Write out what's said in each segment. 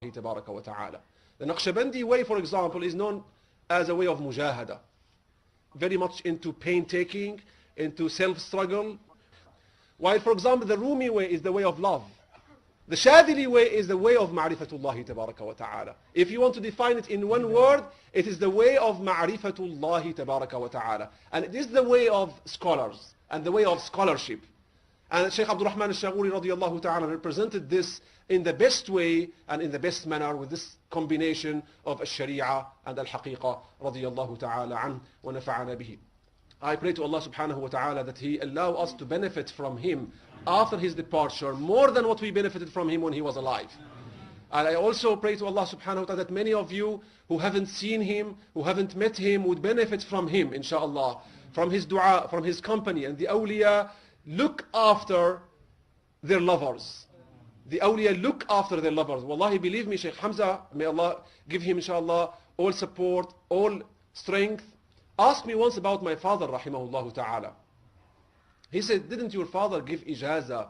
tabaraka wa ta'ala. The Naqshbandi way, for example, is known as a way of mujahada. Very much into paintaking, into self-struggle. While, for example, the Rumi way is the way of love. The Shadili way is the way of ma'rifatullahi tabaraka wa ta'ala. If you want to define it in one word, it is the way of ma'rifatullahi tabaraka wa ta'ala. And it is the way of scholars and the way of scholarship. And Shaykh Abdul Rahman al-Shaghuri radiyallahu ta'ala represented this in the best way and in the best manner with this combination of al-Sharia and al-Haqiqa radiyallahu ta'ala an wa nafa'ana bihi. I pray to Allah subhanahu wa ta'ala that He allow us to benefit from him after his departure more than what we benefited from him when he was alive. And I also pray to Allah subhanahu wa ta'ala that many of you who haven't seen him, who haven't met him, would benefit from him, inshaAllah, from his dua, from his company. And the awliya look after their lovers. The awliya look after their lovers. Wallahi, believe me, Shaykh Hamza, may Allah give him, inshaAllah, all support, all strength. Asked me once about my father, rahimahullah ta'ala. He said, didn't your father give ijaza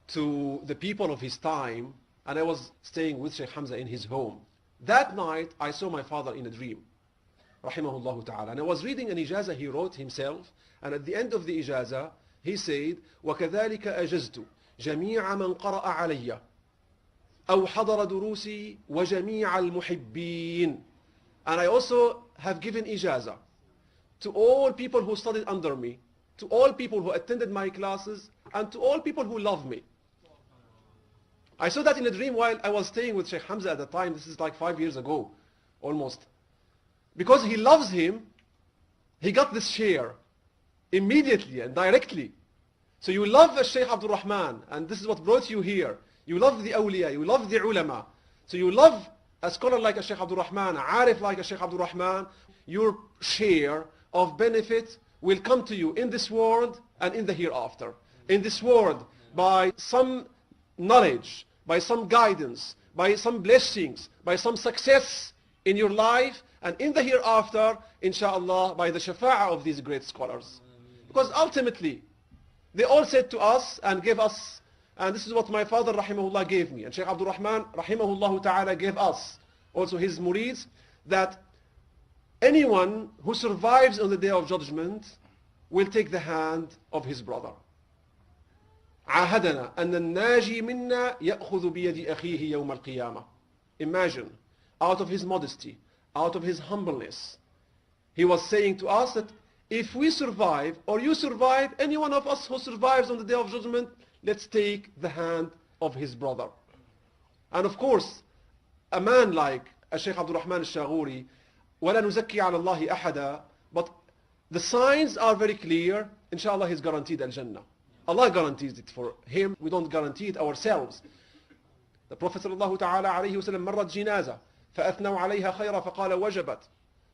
to the people of his time? And I was staying with Shaykh Hamza in his home. That night, I saw my father in a dream, rahimahullah ta'ala. And I was reading an ijaza he wrote himself. And at the end of the ijaza, he said, وَكَذَلِكَ أَجَزْتُ جَمِيعَ مَنْ قَرَأَ عَلَيَّ أَوْ حَضَرَ دُرُوسِي وَجَمِيعَ الْمُحِبِّينَ. And I also have given ijaza to all people who studied under me, to all people who attended my classes, and to all people who love me. I saw that in a dream while I was staying with Shaykh Hamza at the time. This is like 5 years ago, almost. Because he loves him, he got this share immediately and directly. So you love the Shaykh Abdul Rahman, and this is what brought you here. You love the awliya, you love the ulama. So you love a scholar like a Shaykh Abdul Rahman, a arif like a Shaykh Abdul Rahman. Your share of benefit will come to you in this world and in the hereafter. In this world, by some knowledge, by some guidance, by some blessings, by some success in your life, and in the hereafter, inshallah, by the shafa'ah of these great scholars. Because ultimately, they all said to us and gave us, and this is what my father rahimahullah gave me, and Shaykh Abdul Rahman rahimahullah ta'ala gave us, also his murids, that anyone who survives on the day of judgment will take the hand of his brother. عاهدنا أن الناجي منا يأخذ بيد أخيه يوم القيامة. Imagine, out of his modesty, out of his humbleness, he was saying to us that if we survive, or you survive, any one of us who survives on the day of judgment, let's take the hand of his brother. And of course, a man like Shaykh Abdul Rahman al-Shaghuri, وَلَا نُزَكِّي عَلَى اللَّهِ أَحَدًا, but the signs are very clear. Inshallah, he's guaranteed al-Jannah. Allah guarantees it for him. We don't guarantee it ourselves. The Prophet sallallahu ta'ala alayhi wa sallam مرت جنازة فأثنوا عليها خيرا فقال وجبت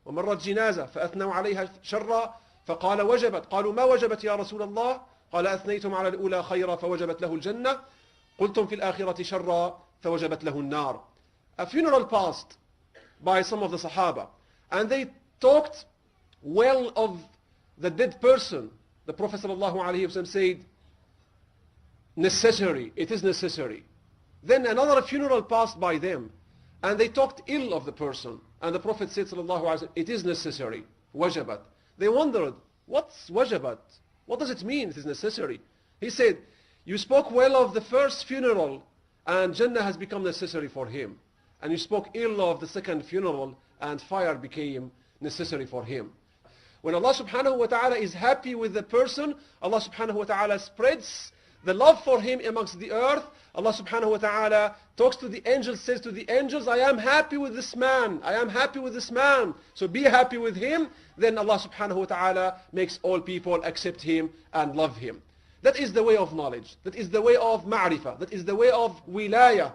ومرت جنازة فأثنوا عليها شرا فقال وجبت قالوا ما وجبت يا رسول الله قال أثنيتم على الأولى خيرا فوجبت له الجنة قلتم في الآخرة شرا فوجبت له النار. A funeral passed by some of the Sahaba, and they talked well of the dead person. The Prophet ﷺ said, necessary, it is necessary. Then another funeral passed by them, and they talked ill of the person. And the Prophet said, ﷺ, it is necessary, wajabat. They wondered, what's wajabat? What does it mean, it is necessary? He said, you spoke well of the first funeral, and Jannah has become necessary for him. And you spoke ill of the second funeral, and fire became necessary for him. When Allah subhanahu wa ta'ala is happy with the person, Allah subhanahu wa ta'ala spreads the love for him amongst the earth. Allah subhanahu wa ta'ala talks to the angels, says to the angels, I am happy with this man. I am happy with this man. So be happy with him. Then Allah subhanahu wa ta'ala makes all people accept him and love him. That is the way of knowledge. That is the way of ma'rifah. That is the way of wilayah.